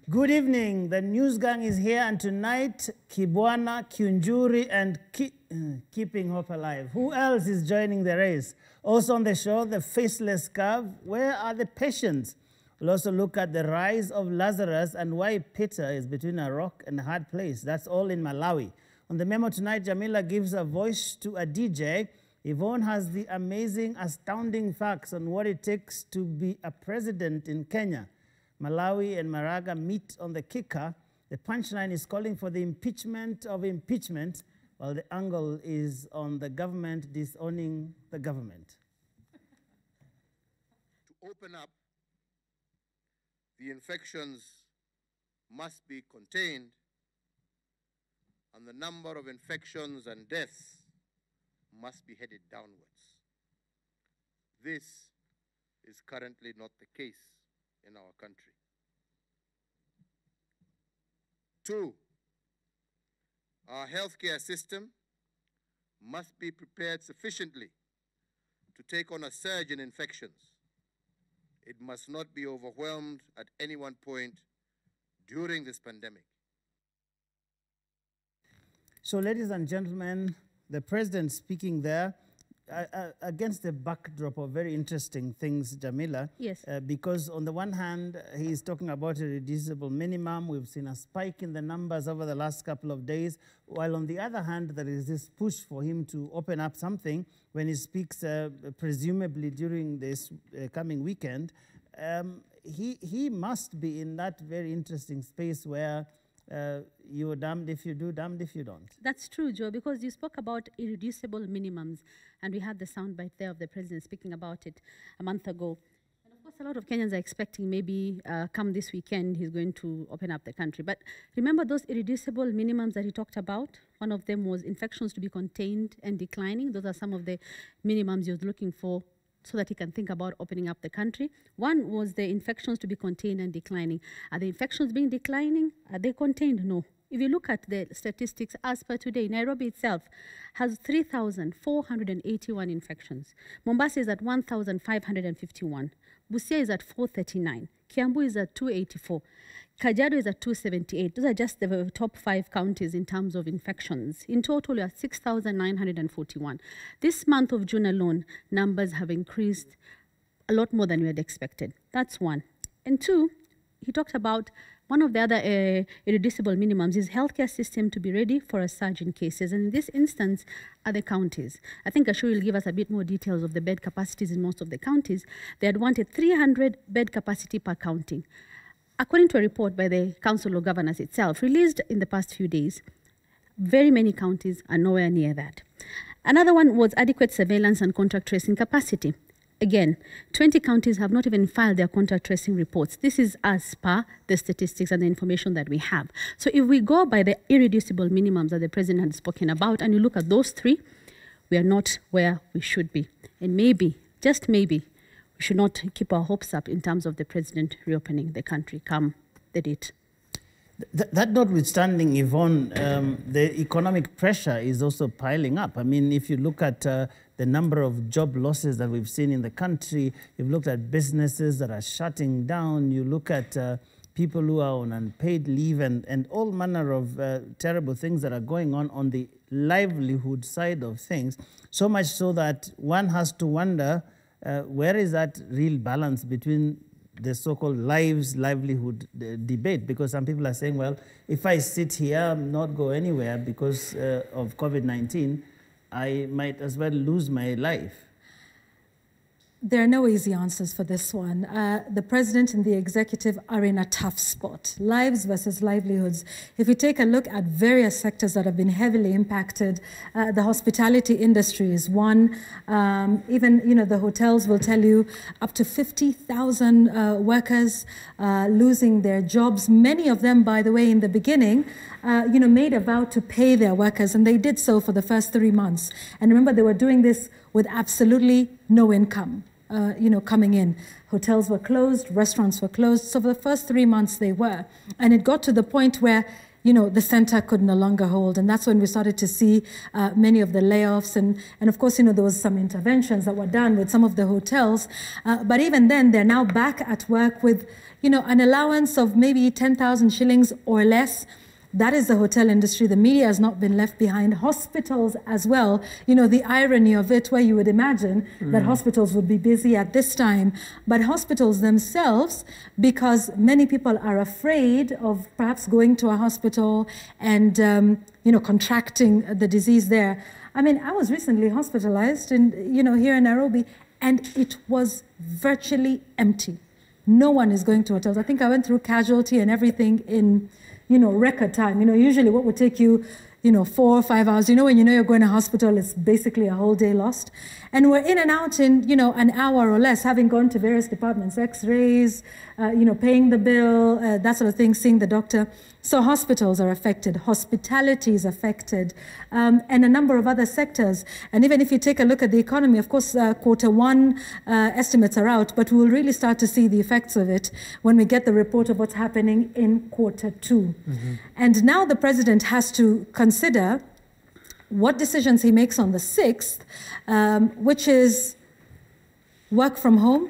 Good evening. The news gang is here, and tonight, Kibwana, Kiunjuri, and Keeping Hope Alive. Who else is joining the race? Also on the show, the faceless curve. Where are the patients? We'll also look at the rise of Lazarus and why Peter is between a rock and a hard place. That's all in Malawi. On the memo tonight, Jamila gives a voice to a DJ. Yvonne has the amazing, astounding facts on what it takes to be a president in Kenya. Malawi and Maraga meet on the kicker. The punchline is calling for the impeachment of impeachment, while the angle is on the government disowning the government. To open up, the infections must be contained, and the number of infections and deaths must be headed downwards. This is currently not the case in our country. 2, our healthcare system must be prepared sufficiently to take on a surge in infections. It must not be overwhelmed at any one point during this pandemic. So, ladies and gentlemen, the president speaking there, against the backdrop of very interesting things, Jamila. Yes. Because on the one hand, he's talking about a reducible minimum. We've seen a spike in the numbers over the last couple of days. While on the other hand, there is this push for him to open up something when he speaks, presumably during this coming weekend. He must be in that very interesting space where you're damned if you do, damned if you don't. That's true, Joe, because you spoke about irreducible minimums, and we had the soundbite there of the president speaking about it a month ago. And of course, a lot of Kenyans are expecting maybe come this weekend he's going to open up the country. But remember those irreducible minimums that he talked about? One of them was infections to be contained and declining. Those are some of the minimums he was looking for so that he can think about opening up the country. One was the infections to be contained and declining. Are the infections being declining? Are they contained? No. If you look at the statistics, as per today, Nairobi itself has 3,481 infections. Mombasa is at 1,551. Busia is at 439. Kiambu is at 284. Kajiado is at 278. Those are just the top 5 counties in terms of infections. In total, we are 6,941. This month of June alone, numbers have increased a lot more than we had expected. That's one. And 2, he talked about one of the other irreducible minimums is healthcare system to be ready for a surge in cases. And in this instance are the counties. I think Ashuri will give us a bit more details of the bed capacities in most of the counties. They had wanted 300 bed capacity per county. According to a report by the Council of Governors itself, released in the past few days, very many counties are nowhere near that. Another one was adequate surveillance and contact tracing capacity. Again, 20 counties have not even filed their contact tracing reports. This is as per the statistics and the information that we have. So if we go by the irreducible minimums that the president had spoken about, and you look at those 3, we are not where we should be. And maybe, just maybe, we should not keep our hopes up in terms of the president reopening the country come the date. That notwithstanding, Yvonne, the economic pressure is also piling up. I mean, if you look at the number of job losses that we've seen in the country, you've looked at businesses that are shutting down, you look at people who are on unpaid leave and all manner of terrible things that are going on the livelihood side of things, so much so that one has to wonder where is that real balance between the so-called livelihood debate, because some people are saying, well, if I sit here, not go anywhere because of COVID-19, I might as well lose my life. There are no easy answers for this one. The president and the executive are in a tough spot. Lives versus livelihoods. If you take a look at various sectors that have been heavily impacted, the hospitality industry is one. Even, the hotels will tell you up to 50,000 workers losing their jobs. Many of them, by the way, in the beginning, made a vow to pay their workers, and they did so for the first 3 months. And remember, they were doing this with absolutely no income, coming in. Hotels were closed, restaurants were closed. So for the first 3 months they were. And it got to the point where the center could no longer hold. And that's when we started to see many of the layoffs. And of course, there was some interventions that were done with some of the hotels. But even then, they're now back at work with, an allowance of maybe 10,000 shillings or less. That is the hotel industry. The media has not been left behind. Hospitals as well. The irony of it, where you would imagine that hospitals would be busy at this time. But hospitals themselves, because many people are afraid of perhaps going to a hospital and, contracting the disease there. I mean, I was recently hospitalized here in Nairobi, and it was virtually empty. No one is going to hotels. I think I went through casualty and everything in record time. Usually what would take you, 4 or 5 hours, when you're going to hospital, it's basically a whole day lost. And we're in and out in, an hour or less, having gone to various departments, x-rays, paying the bill, that sort of thing, seeing the doctor. So hospitals are affected, hospitality is affected, and a number of other sectors. And even if you take a look at the economy, of course, Q1 estimates are out, but we'll really start to see the effects of it when we get the report of what's happening in Q2. And now the president has to consider what decisions he makes on the 6th, which is work from home.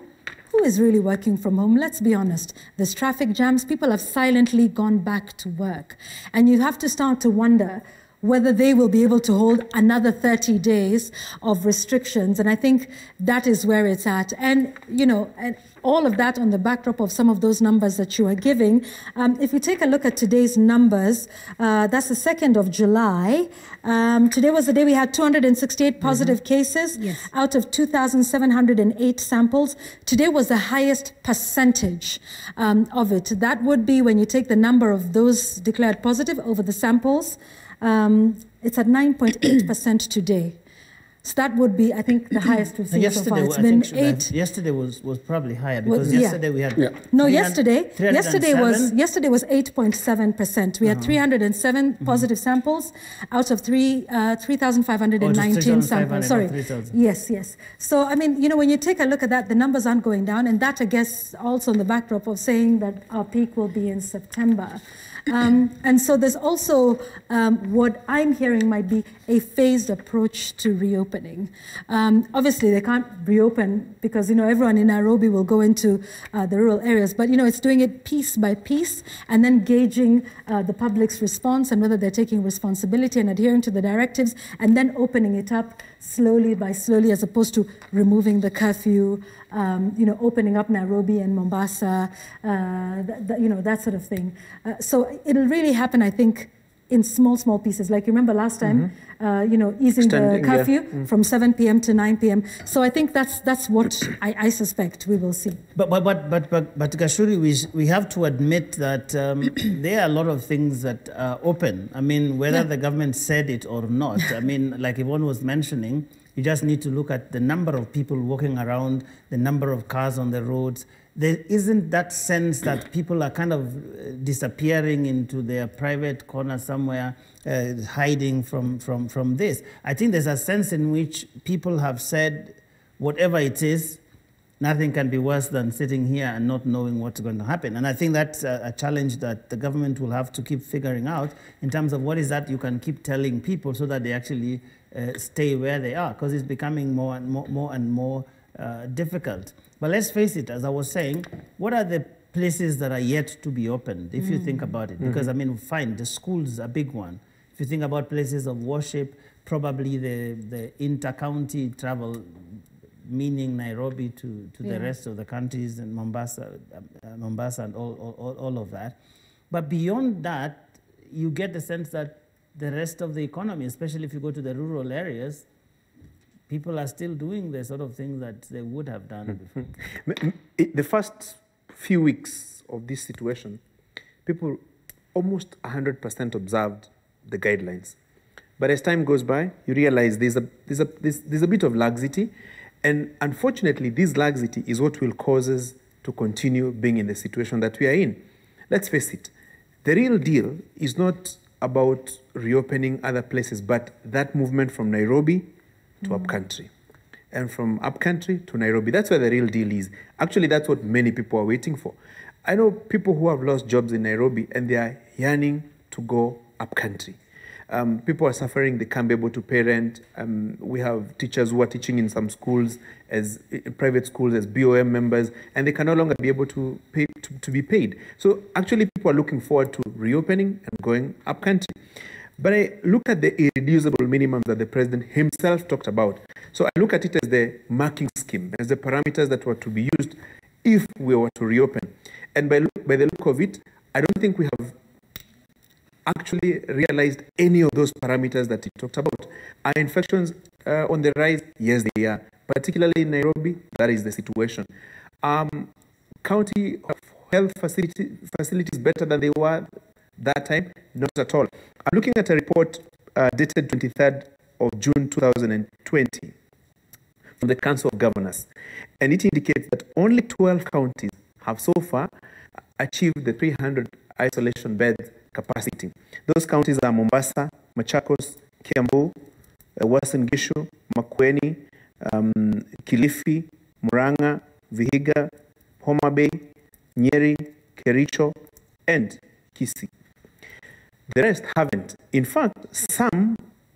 Who is really working from home? Let's be honest. There's traffic jams. People have silently gone back to work. And you have to start to wonder whether they will be able to hold another 30 days of restrictions. And I think that is where it's at. And, and all of that on the backdrop of some of those numbers that you are giving. If you take a look at today's numbers, that's the 2nd of July. Today was the day we had 268 positive cases out of 2,708 samples. Today was the highest percentage of it. That would be when you take the number of those declared positive over the samples. It's at 9.8% today. So that would be, I think, the highest we've seen so far. It's been 8. Yesterday was probably higher because yesterday we had. No, yesterday was 8.7%. We had 307 positive samples out of 3,519 samples. Sorry. 3,000. Yes. So I mean, when you take a look at that, the numbers aren't going down, and that I guess also on the backdrop of saying that our peak will be in September. And so there's also what I'm hearing might be a phased approach to reopening. Obviously, they can't reopen because, everyone in Nairobi will go into the rural areas. But, it's doing it piece by piece and then gauging the public's response and whether they're taking responsibility and adhering to the directives and then opening it up slowly by slowly as opposed to removing the curfew, opening up Nairobi and Mombasa, that sort of thing. So it'll really happen, I think, in small pieces. Like you remember last time, easing the curfew from 7 p.m. to 9 p.m. So I think that's what I suspect we will see. But Gashuri, we have to admit that there are a lot of things that are open. I mean, whether the government said it or not. I mean, like Yvonne was mentioning, you just need to look at the number of people walking around, the number of cars on the roads. There isn't that sense that people are kind of disappearing into their private corner somewhere, hiding from this. I think there's a sense in which people have said, whatever it is, nothing can be worse than sitting here and not knowing what's going to happen. And I think that's a challenge that the government will have to keep figuring out in terms of what is that you can keep telling people so that they actually stay where they are, because it's becoming more and more difficult. But let's face it, as I was saying, what are the places that are yet to be opened, if you think about it? Because, I mean, fine, the schools are a big one. If you think about places of worship, probably the inter-county travel, meaning Nairobi to the rest of the countries and Mombasa and all of that. But beyond that, you get the sense that the rest of the economy, especially if you go to the rural areas, people are still doing the sort of things that they would have done before. The first few weeks of this situation, people almost 100% observed the guidelines. But as time goes by, you realize there's a bit of laxity. And unfortunately, this laxity is what will cause us to continue being in the situation that we are in. Let's face it, the real deal is not about reopening other places, but that movement from Nairobi to upcountry, and from upcountry to Nairobi. That's where the real deal is. Actually, that's what many people are waiting for. I know people who have lost jobs in Nairobi, and they are yearning to to go up country. People are suffering, they can't be able to pay rent. We have teachers who are teaching in some schools, as private schools, as BOM members, and they can no longer be able to pay to be paid. So actually people are looking forward to reopening and going up country. But I look at the irreducible minimums that the president himself talked about. So I look at it as the marking scheme, as the parameters that were to be used if we were to reopen. And by the look of it, I don't think we have actually realized any of those parameters that he talked about. Are infections on the rise? Yes, they are. Particularly in Nairobi, that is the situation. County health facilities better than they were that time? Not at all. I'm looking at a report dated 23rd of June 2020 from the Council of Governors, and it indicates that only 12 counties have so far achieved the 300 isolation beds capacity. Those counties are Mombasa, Machakos, Kiambu, Uasin Gishu, Makueni, Kilifi, Murang'a, Vihiga, Homa Bay, Nyeri, Kericho, and Kisii. The rest haven't. In fact, some,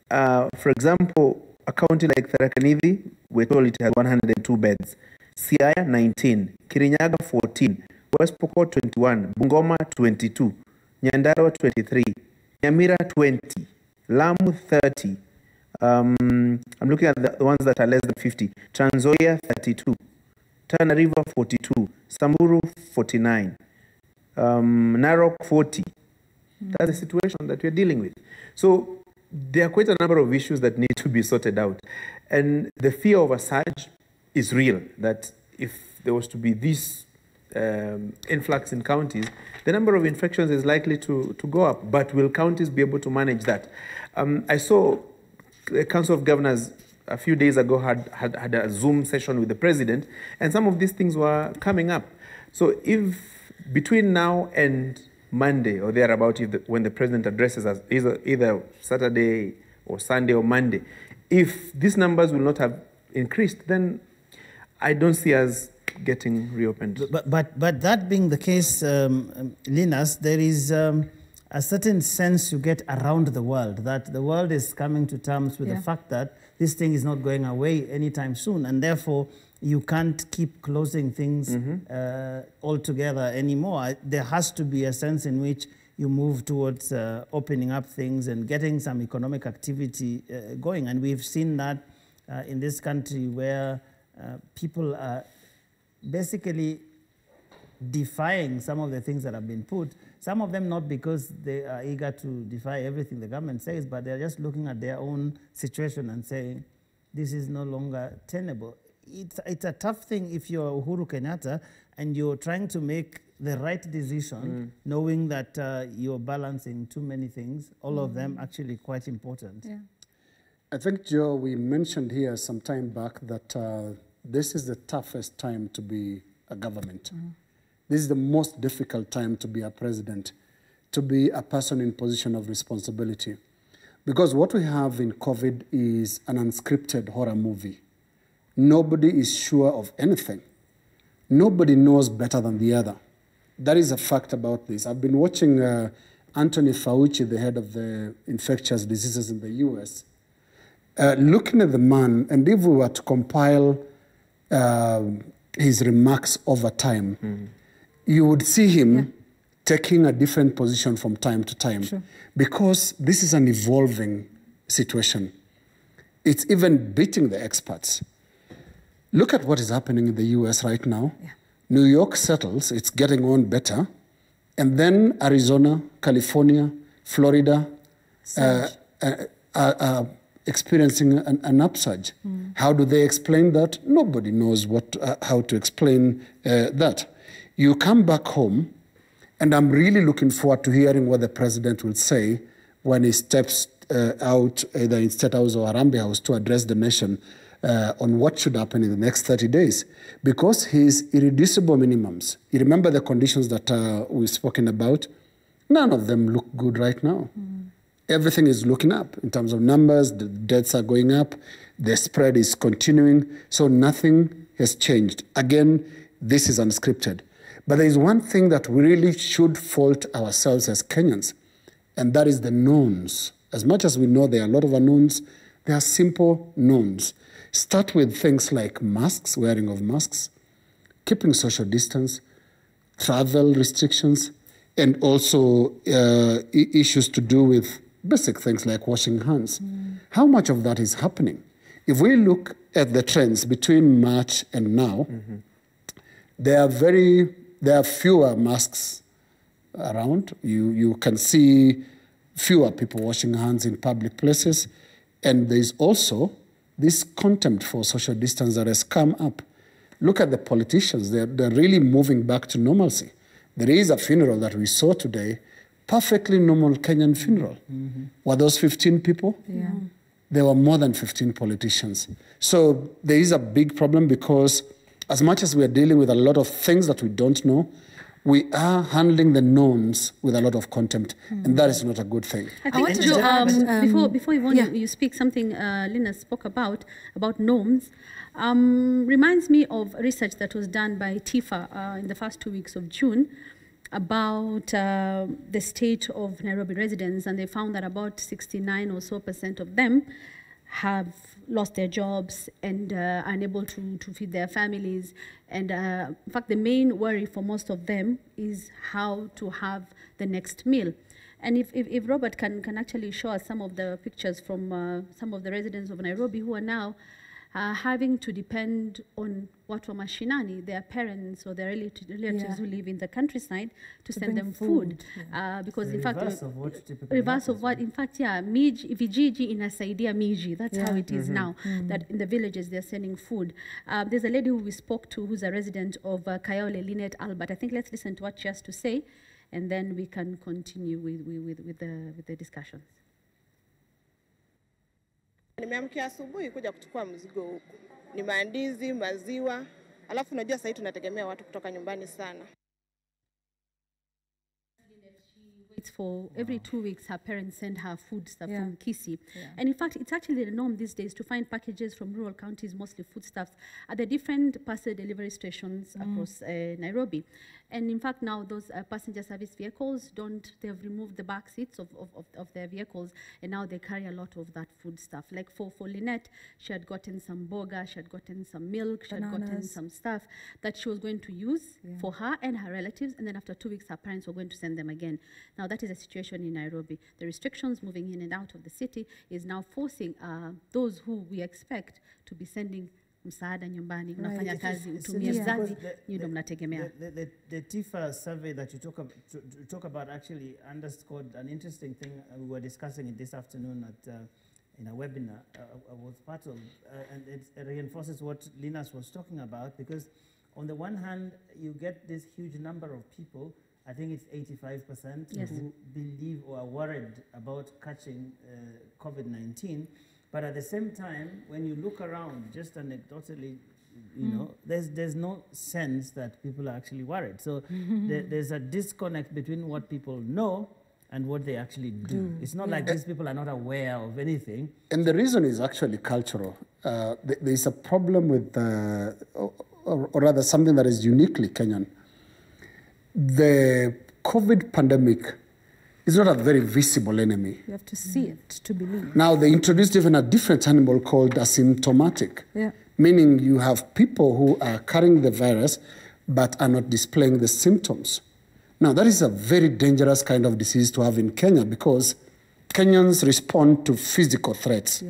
for example, a county like Tharaka Nithi, we're told it has 102 beds. Siaya, 19. Kirinyaga, 14. West Pokot, 21. Bungoma, 22. Nyandarua, 23. Nyamira, 20. Lamu, 30. I'm looking at the ones that are less than 50. Trans Nzoia, 32. Tana River, 42. Samburu, 49. Narok, 40. That's the situation that we're dealing with. So there are quite a number of issues that need to be sorted out. And the fear of Assad is real, that if there was to be this influx in counties, the number of infections is likely to go up. But will counties be able to manage that? I saw the Council of Governors a few days ago had a Zoom session with the president, and some of these things were coming up. So if between now and Monday or thereabout, when the president addresses us, either Saturday or Sunday or Monday, if these numbers will not have increased, then I don't see us getting reopened. But that being the case, Linus, there is a certain sense you get around the world, that the world is coming to terms with the fact that this thing is not going away anytime soon, and therefore you can't keep closing things altogether anymore. There has to be a sense in which you move towards opening up things and getting some economic activity going. And we've seen that in this country where people are basically defying some of the things that have been put. Some of them not because they are eager to defy everything the government says, but they're just looking at their own situation and saying, this is no longer tenable. It's a tough thing if you're Uhuru Kenyatta and you're trying to make the right decision, knowing that you're balancing too many things, all of them actually quite important. Yeah. I think, Joe, we mentioned here some time back that this is the toughest time to be a government. This is the most difficult time to be a president, to be a person in position of responsibility. Because what we have in COVID is an unscripted horror movie. Nobody is sure of anything. Nobody knows better than the other. That is a fact about this. I've been watching Anthony Fauci, the head of the infectious diseases in the US, looking at the man, and if we were to compile his remarks over time, you would see him taking a different position from time to time. Sure. Because this is an evolving situation. It's even beating the experts. Look at what is happening in the US right now. Yeah. New York settles, it's getting on better. And then Arizona, California, Florida are experiencing an upsurge. How do they explain that? Nobody knows how to explain that. You come back home, and I'm really looking forward to hearing what the president will say when he steps out, either in State House or Harambee House, to address the nation on what should happen in the next 30 days. Because his irreducible minimums, you remember the conditions that we've spoken about, none of them look good right now. Everything is looking up in terms of numbers, the deaths are going up, the spread is continuing, so nothing has changed. Again, this is unscripted. But there is one thing that we really should fault ourselves as Kenyans, and that is the knowns. As much as we know there are a lot of unknowns, there are simple knowns. Start with things like masks, wearing of masks, keeping social distance, travel restrictions, and also issues to do with basic things like washing hands. How much of that is happening? If we look at the trends between March and now, there are fewer masks around. You can see fewer people washing hands in public places. And there's also this contempt for social distance that has come up. Look at the politicians. They're really moving back to normalcy. There is a funeral that we saw today, perfectly normal Kenyan funeral. Were those 15 people? Yeah. There were more than 15 politicians. So there is a big problem because as much as we are dealing with a lot of things that we don't know, we are handling the knowns with a lot of contempt, and that is not a good thing. I think, before Yvonne, you speak something Lina spoke about norms, reminds me of research that was done by TIFA in the first 2 weeks of June about the state of Nairobi residents, and they found that about 69% or so of them have lost their jobs and are unable to feed their families. And in fact, the main worry for most of them is how to have the next meal. And if Robert can actually show us some of the pictures from some of the residents of Nairobi who are now having to depend on watu wa mashinani, their parents or their relatives who live in the countryside to send them food. Because in fact, reverse of what, in fact, vijiji inasaidia miji. That's how it is now, that in the villages they're sending food. There's a lady who we spoke to who's a resident of Kayole, Lynette Albert. I think let's listen to what she has to say, and then we can continue with the discussions. Nimeamkia asubuhi kuja kuchukua mzigo huku. Ni mandizi, maziwa. Alafu unajua sasa tunategemea watu kutoka nyumbani sana. For every 2 weeks, her parents send her food stuff from Kisii. And in fact, it's actually the norm these days to find packages from rural counties, mostly foodstuffs, at the different parcel delivery stations across Nairobi. And in fact, now those passenger service vehicles they've removed the back seats of their vehicles, and now they carry a lot of that food stuff. Like for Lynette, she had gotten some boga, she had gotten some milk, she had gotten some stuff that she was going to use for her and her relatives, and then after 2 weeks, her parents were going to send them again. Now that is a situation in Nairobi. The restrictions moving in and out of the city is now forcing those who we expect to be sending msaada nyumbani, unafanya kazi, utumie mzazi, ndio mnategemea. The TIFA survey that you talk about actually underscored an interesting thing we were discussing it this afternoon at in a webinar I was part of, and it reinforces what Linus was talking about, because on the one hand, you get this huge number of people, I think it's 85%, who believe or are worried about catching COVID-19. But at the same time, when you look around, just anecdotally, you know, there's no sense that people are actually worried. So there's a disconnect between what people know and what they actually do. It's not like these people are not aware of anything. And the reason is actually cultural. There's a problem with, or rather something that is uniquely Kenyan. The COVID pandemic is not a very visible enemy. You have to see it to believe. Now, they introduced even a different animal called asymptomatic, meaning you have people who are carrying the virus but are not displaying the symptoms. Now, that is a very dangerous kind of disease to have in Kenya, because Kenyans respond to physical threats,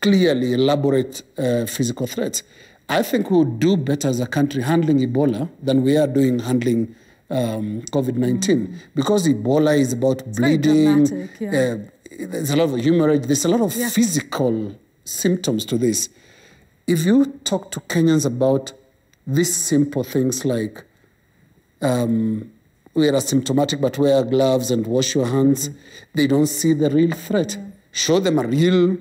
clearly elaborate physical threats. I think we would do better as a country handling Ebola than we are doing handling COVID-19, because Ebola is about bleeding, there's a lot of hemorrhage, there's a lot of physical symptoms to this. If you talk to Kenyans about these simple things like we are asymptomatic but wear gloves and wash your hands, they don't see the real threat. Show them a real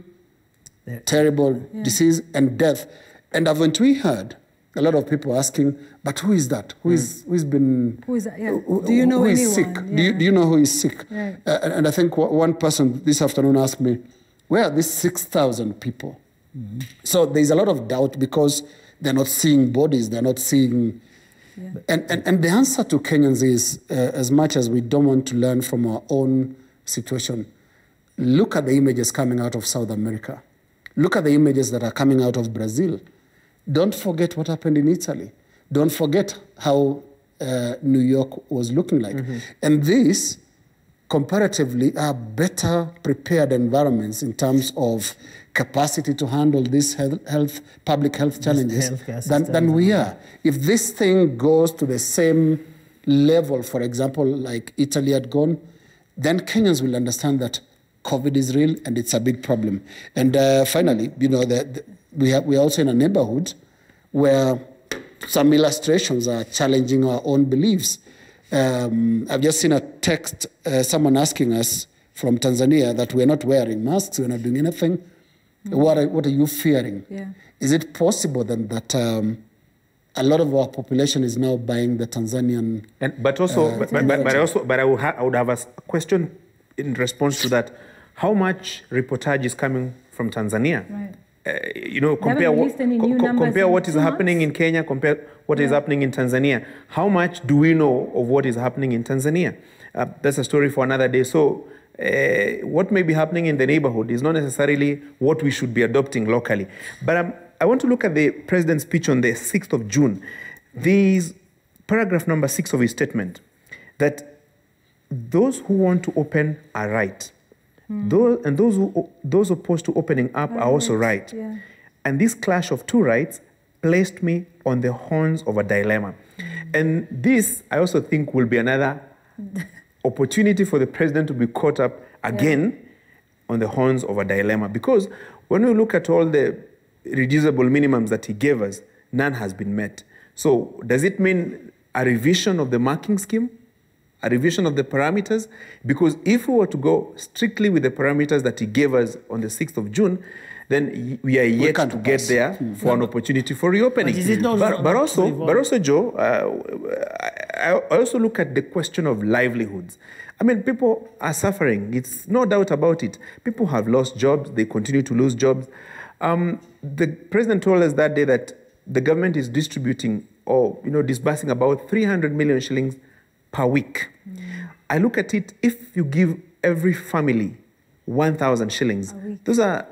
terrible disease and death. And haven't we heard a lot of people asking, but who is that? Who is that? Yeah. Do you know who is anyone? sick? Do you know who is sick? Right. And I think one person this afternoon asked me, where are these 6,000 people? So there's a lot of doubt because they're not seeing bodies, they're not seeing... And the answer to Kenyans is, as much as we don't want to learn from our own situation. Look at the images coming out of South America. Look at the images that are coming out of Brazil. Don't forget what happened in Italy. Don't forget how New York was looking like. And these, comparatively, are better prepared environments in terms of capacity to handle these public health challenges than we are. If this thing goes to the same level, for example, like Italy had gone, then Kenyans will understand that COVID is real and it's a big problem. And finally, you know, we are also in a neighborhood where some illustrations are challenging our own beliefs. I've just seen a text, someone asking us from Tanzania that we're not wearing masks, we're not doing anything. What are you fearing? Yeah. Is it possible then that a lot of our population is now buying the Tanzanian? But I would have a question in response to that. How much reportage is coming from Tanzania? Right. You know, compare what is happening in Kenya, compare what is happening in Tanzania. How much do we know of what is happening in Tanzania? That's a story for another day. So what may be happening in the neighborhood is not necessarily what we should be adopting locally. But I want to look at the president's speech on the 6th of June. This paragraph number 6 of his statement, that those who want to open are right. Those opposed to opening up are also right. Yeah. And this clash of two rights placed me on the horns of a dilemma. And this, I also think, will be another opportunity for the president to be caught up again on the horns of a dilemma. Because when we look at all the reducible minimums that he gave us, none has been met. So does it mean a revision of the marking scheme? A revision of the parameters? Because if we were to go strictly with the parameters that he gave us on the 6th of June, then we are yet to get there for an opportunity for reopening. But also, Joe, I also look at the question of livelihoods. I mean, people are suffering. It's no doubt about it. People have lost jobs. They continue to lose jobs. The president told us that day that the government is distributing or disbursing about 300 million shillings per week. I look at it, if you give every family 1,000 shillings, those are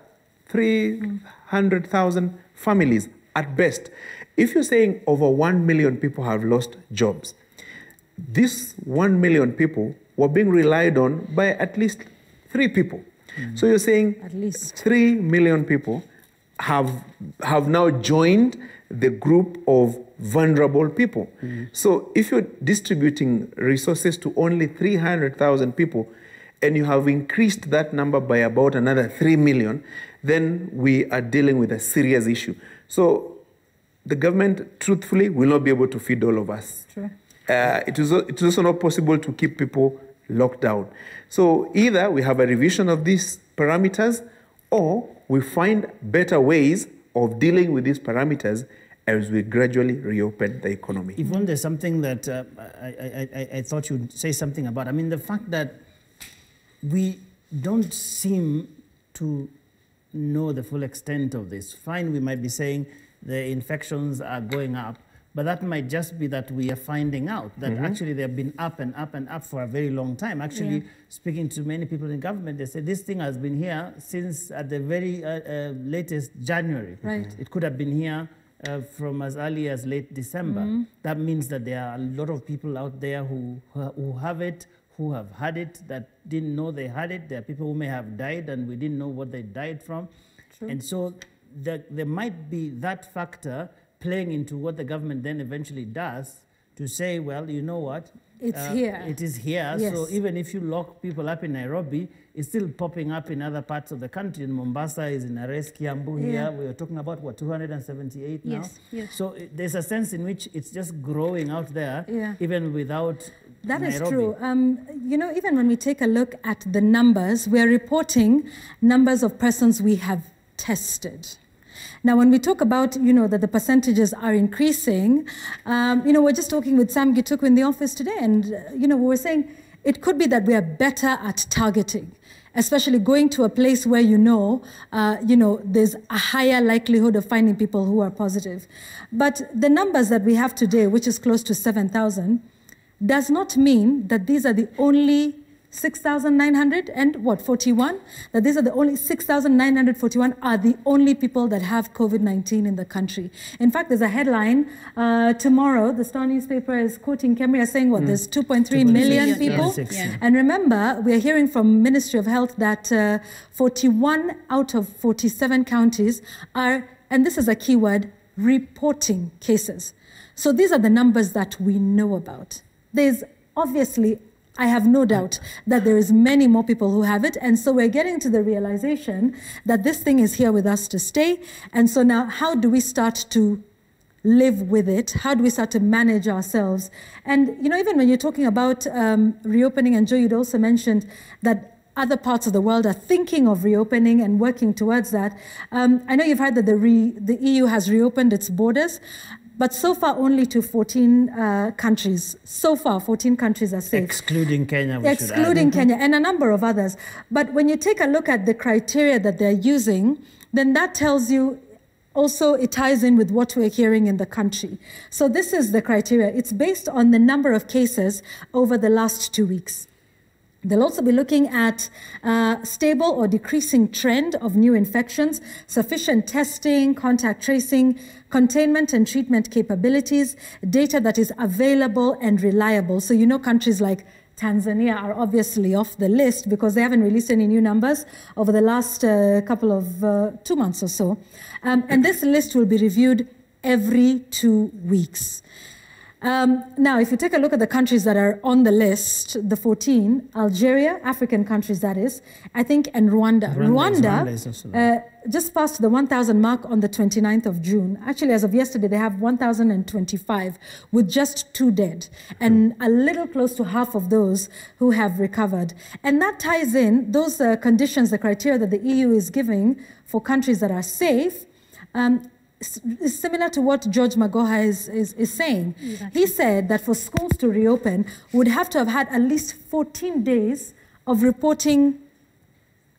300,000 families at best. If you're saying over 1 million people have lost jobs, these 1 million people were being relied on by at least 3 people. So you're saying at least 3 million people have now joined the group of vulnerable people. So if you're distributing resources to only 300,000 people and you have increased that number by about another 3 million, then we are dealing with a serious issue. So the government, truthfully, will not be able to feed all of us. True. It is also not possible to keep people locked down. So either we have a revision of these parameters or we find better ways of dealing with these parameters as we gradually reopen the economy. Yvonne, there's something that I thought you'd say something about. I mean, the fact that we don't seem to know the full extent of this. Fine, we might be saying the infections are going up, but that might just be that we are finding out that actually they've been up and up and up for a very long time. Actually, speaking to many people in government, they say this thing has been here since at the very latest January. Right. It could have been here from as early as late December. That means that there are a lot of people out there who have it, who have had it, that didn't know they had it. There are people who may have died and we didn't know what they died from. True. And so there might be that factor playing into what the government then eventually does to say, well, you know what? It's here. It is here. Yes. So even if you lock people up in Nairobi, it's still popping up in other parts of the country. In Mombasa is in arrest, Kiambu here. We are talking about, what, 278 now? Yes. So there's a sense in which it's just growing out there, even without That Nairobi. is true. Even when we take a look at the numbers, we're reporting numbers of persons we have tested. Now, when we talk about, that the percentages are increasing, we're just talking with Sam Gituku in the office today, and, we were saying it could be that we are better at targeting, especially going to a place where there's a higher likelihood of finding people who are positive. But the numbers that we have today, which is close to 7,000, does not mean that these are the only 6,941, that these are the only 6,941 are the only people that have COVID-19 in the country. In fact, there's a headline tomorrow, the Star newspaper is quoting Kemria saying, what, there's 2.3 million people? Yeah. And remember, we are hearing from Ministry of Health that 41 out of 47 counties are, and this is a key word, reporting cases. So these are the numbers that we know about. There's obviously, I have no doubt that there is many more people who have it. And so we're getting to the realization that this thing is here with us to stay. And so now, how do we start to live with it? How do we start to manage ourselves? And, you know, even when you're talking about reopening, and Joe, you'd also mentioned that other parts of the world are thinking of reopening and working towards that. I know you've heard that the EU has reopened its borders, but so far only to 14 countries. So far, 14 countries are safe. Excluding Kenya, excluding Kenya, and a number of others. But when you take a look at the criteria that they're using, then that tells you also it ties in with what we're hearing in the country. So this is the criteria. It's based on the number of cases over the last 2 weeks. They'll also be looking at stable or decreasing trend of new infections, sufficient testing, contact tracing, containment and treatment capabilities, data that is available and reliable. So you know countries like Tanzania are obviously off the list because they haven't released any new numbers over the last couple of 2 months or so. And this list will be reviewed every 2 weeks. Now, if you take a look at the countries that are on the list, the 14, Algeria, African countries that is, I think, and Rwanda. Rwanda just passed the 1,000 mark on the 29th of June. Actually, as of yesterday, they have 1,025 with just 2 dead and a little close to half of those who have recovered. And that ties in those conditions, the criteria that the EU is giving for countries that are safe, is similar to what George Magoha is saying. Exactly. He said that for schools to reopen, would have to have had at least 14 days of reporting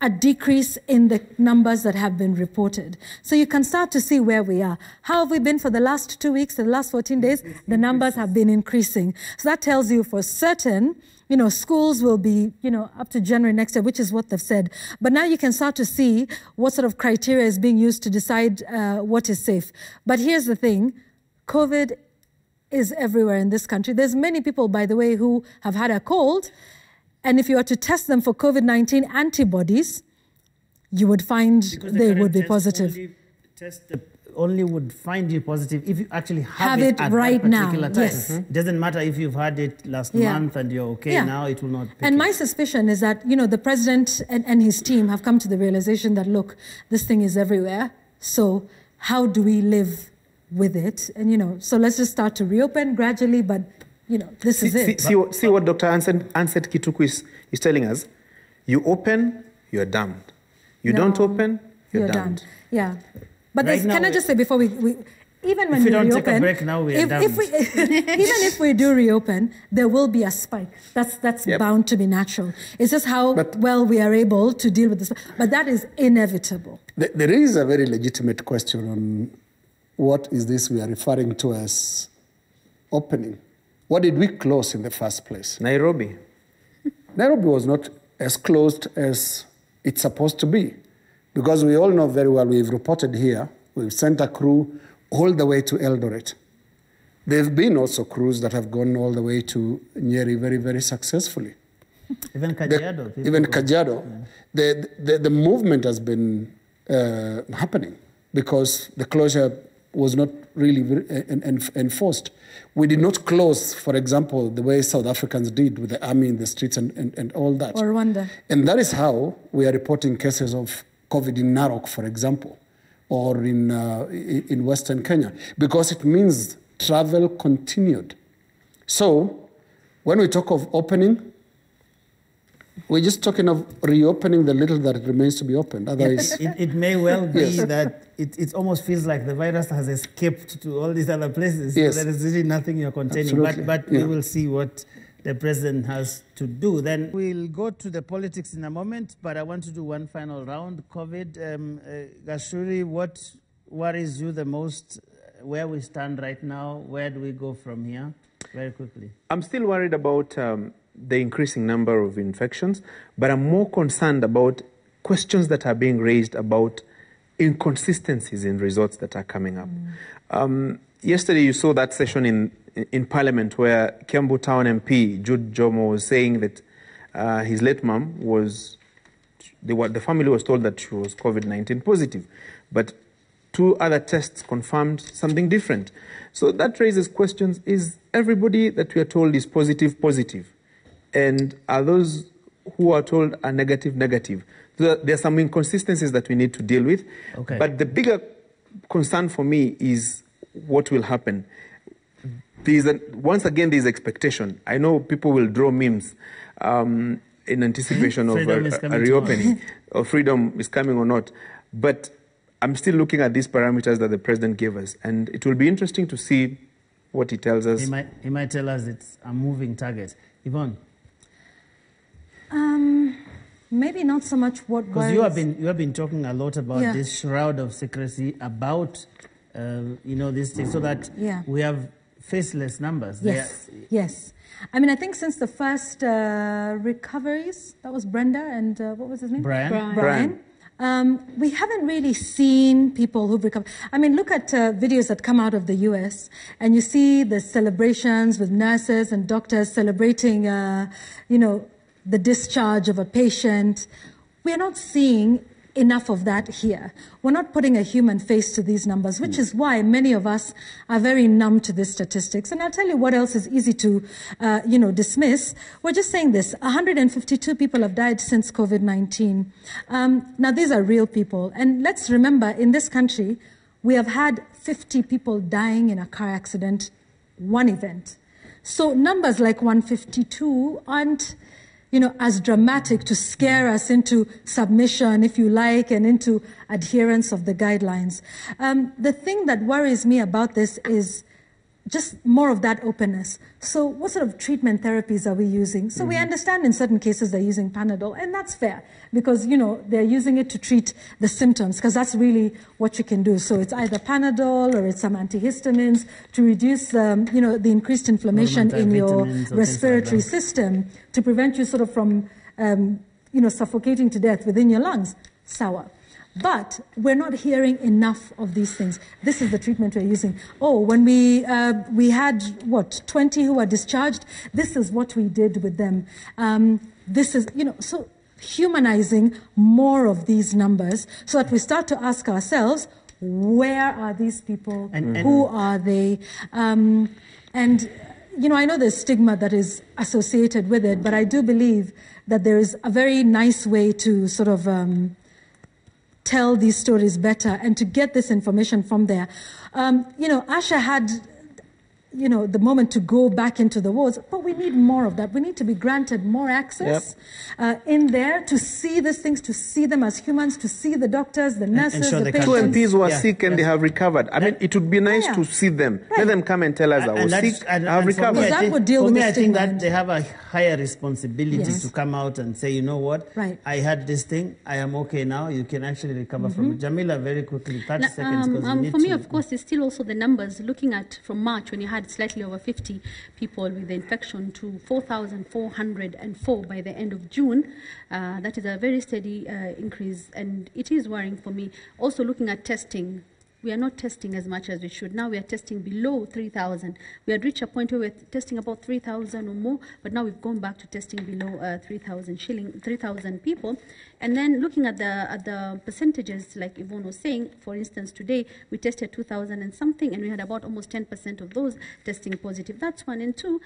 a decrease in the numbers that have been reported. So you can start to see where we are. How have we been for the last 2 weeks, the last 14 days? The numbers have been increasing. So that tells you for certain, you know, schools will be, you know, up to January next year, which is what they've said. But now you can start to see what sort of criteria is being used to decide what is safe. But here's the thing, COVID is everywhere in this country. There's many people, by the way, who have had a cold, and if you were to test them for COVID-19 antibodies, you would find they would be positive. Only would find you positive if you actually have it at right that particular now. time. Yes. It doesn't matter if you've had it last month and you're okay now, it will not pick And my suspicion is that, you know, the president and his team have come to the realization that, look, this thing is everywhere. So how do we live with it? And, you know, so let's just start to reopen gradually, but, you know, this is it. See what Dr. Ansett Kituku is telling us. You open, you're damned. You don't open, you're damned. Yeah. But right can I just say before we even when we reopen, take a break now, we are done. Even if we do reopen, there will be a spike. That's bound to be natural. It's just how well we are able to deal with this. But that is inevitable. There is a very legitimate question on what is this we are referring to as opening. What did we close in the first place? Nairobi. Nairobi was not as closed as it's supposed to be. Because we all know very well, we've reported here, we've sent a crew all the way to Eldoret. There have been also crews that have gone all the way to Nyeri very, very successfully. Even Kajiado. Even Kajiado. The movement has been happening because the closure was not really enforced. We did not close, for example, the way South Africans did with the army in the streets and all that. Or Rwanda. And that is how we are reporting cases of COVID in Narok, for example, or in Western Kenya, because it means travel continued. So when we talk of opening, we're just talking of reopening the little that remains to be opened. Otherwise, it may well be that it almost feels like the virus has escaped to all these other places. Yes. So there is really nothing you're containing. Absolutely. But we will see what the president has to do. Then we'll go to the politics in a moment, but I want to do one final round. COVID, Gashuri, what worries you the most? Where we stand right now? Where do we go from here? Very quickly. I'm still worried about the increasing number of infections, but I'm more concerned about questions that are being raised about inconsistencies in results that are coming up. Yesterday, you saw that session in Parliament where Kiambu Town MP Jude Jomo was saying that his late mum was, the family was told that she was COVID-19 positive, but 2 other tests confirmed something different. So that raises questions. Is everybody that we are told is positive, positive? And are those who are told are negative, negative? So there are some inconsistencies that we need to deal with. Okay. But the bigger concern for me is what will happen. Once again, there's expectation. I know people will draw memes in anticipation of a reopening, or freedom is coming or not. But I'm still looking at these parameters that the president gave us, and it will be interesting to see what he tells us. He might tell us it's a moving target. Yvonne? Maybe not so much what because you have been talking a lot about this shroud of secrecy about these things, so that we have faceless numbers. Yes. I mean, I think since the first recoveries, that was Brenda and what was his name? Brian. We haven't really seen people who've recovered. I mean, look at videos that come out of the US, and you see the celebrations with nurses and doctors celebrating, the discharge of a patient. We are not seeing enough of that here. We're not putting a human face to these numbers, which is why many of us are very numb to these statistics. And I'll tell you what else is easy to, dismiss. We're just saying this: 152 people have died since COVID-19. Now, these are real people. And let's remember, in this country, we have had 50 people dying in a car accident, one event. So numbers like 152 aren't as dramatic to scare us into submission, if you like, and into adherence of the guidelines. The thing that worries me about this is just more of that openness. So what sort of treatment therapies are we using? So we understand in certain cases they're using Panadol, and that's fair because, they're using it to treat the symptoms, because that's really what you can do. So it's either Panadol or it's some antihistamines to reduce, the increased inflammation in your respiratory system to prevent you sort of from, suffocating to death within your lungs. Sour. But we're not hearing enough of these things. This is the treatment we're using. Oh, when we had, 20 who were discharged, this is what we did with them. This is, so humanizing more of these numbers so that we start to ask ourselves, where are these people? And who are they? I know there's stigma that is associated with it, but I do believe that there is a very nice way to sort of tell these stories better and to get this information from there. Asha had, the moment to go back into the wards, but we need more of that. We need to be granted more access in there to see these things, to see them as humans, to see the doctors, the nurses, the patients. 2 MPs were sick and they have recovered. I mean, it would be nice to see them. Let them come and tell us I was sick, I have recovered. That would deal with the I think stigma. that they have a higher responsibility to come out and say, you know what, I had this thing, I am okay now, you can actually recover from it. Jamila, very quickly, 30 seconds. For me, of course, it's still also the numbers. Looking at from March, when you had slightly over 50 people with the infection, to 4,404 by the end of June. That is a very steady increase, and it is worrying for me. Also looking at testing, we are not testing as much as we should. Now we are testing below 3,000. We had reached a point where we're testing about 3,000 or more, but now we've gone back to testing below 3,000 people. And then looking at the percentages, like Yvonne was saying, for instance, today we tested 2,000 and something, and we had about almost 10% of those testing positive. That's one. And two,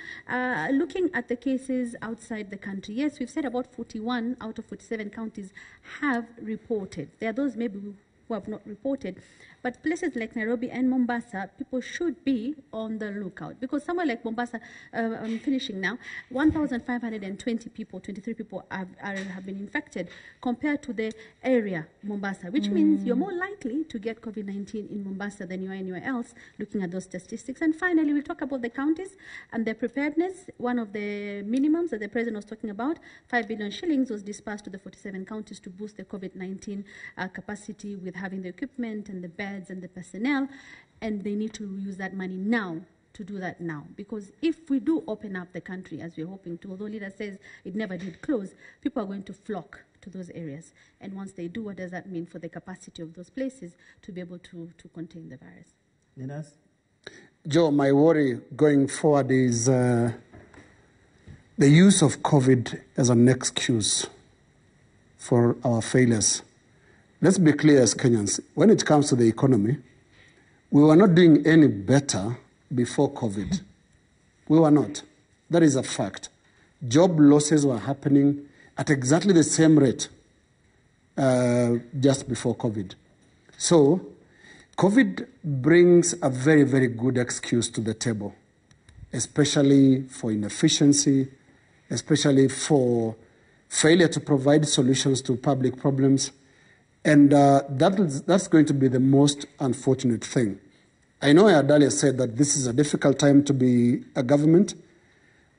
looking at the cases outside the country, yes, we've said about 41 out of 47 counties have reported. There are those maybe who have not reported. But places like Nairobi and Mombasa, people should be on the lookout. Because somewhere like Mombasa, I'm finishing now, 1,520 people, 23 people have been infected compared to the area, Mombasa, which means you're more likely to get COVID-19 in Mombasa than you are anywhere else, looking at those statistics. And finally, we'll talk about the counties and their preparedness. One of the minimums that the president was talking about, 5 billion shillings, was dispersed to the 47 counties to boost the COVID-19 capacity with having the equipment and the beds and the personnel, and they need to use that money now to do that now? Because if we do open up the country as we're hoping to, although leader says it never did close, people are going to flock to those areas. And once they do, what does that mean for the capacity of those places to be able to contain the virus? Leaders? Joe, my worry going forward is the use of COVID as an excuse for our failures. Let's be clear as Kenyans. When it comes to the economy, we were not doing any better before COVID. We were not. That is a fact. Job losses were happening at exactly the same rate just before COVID. So COVID brings a very, very good excuse to the table, especially for inefficiency, especially for failure to provide solutions to public problems. And that's going to be the most unfortunate thing. I know Adalia said that this is a difficult time to be a government,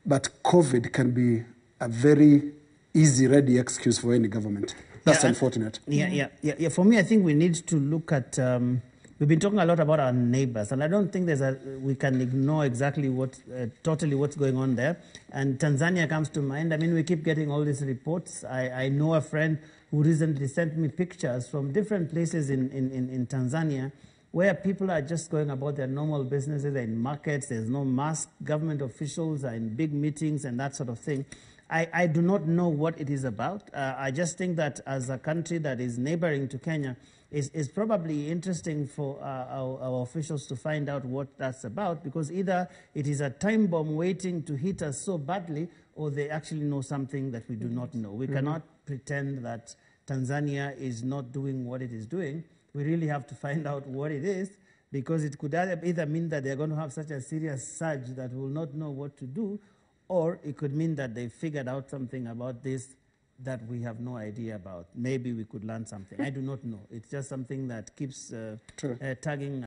but COVID can be a very easy, ready excuse for any government. That's unfortunate. Yeah. For me, I think we need to look at, we've been talking a lot about our neighbors, and I don't think we can ignore exactly totally what's going on there. And Tanzania comes to mind. I mean, we keep getting all these reports. I know a friend who recently sent me pictures from different places in Tanzania where people are just going about their normal businesses. They're in markets, there's no mask, government officials are in big meetings and that sort of thing. I do not know what it is about. I just think that as a country that is neighboring to Kenya, it's probably interesting for our officials to find out what that's about, because either it is a time bomb waiting to hit us so badly, or they actually know something that we do not know. We cannot pretend that Tanzania is not doing what it is doing. We really have to find out what it is, because it could either mean that they're going to have such a serious surge that we'll not know what to do, or it could mean that they figured out something about this that we have no idea about. Maybe we could learn something. I do not know. It's just something that keeps tugging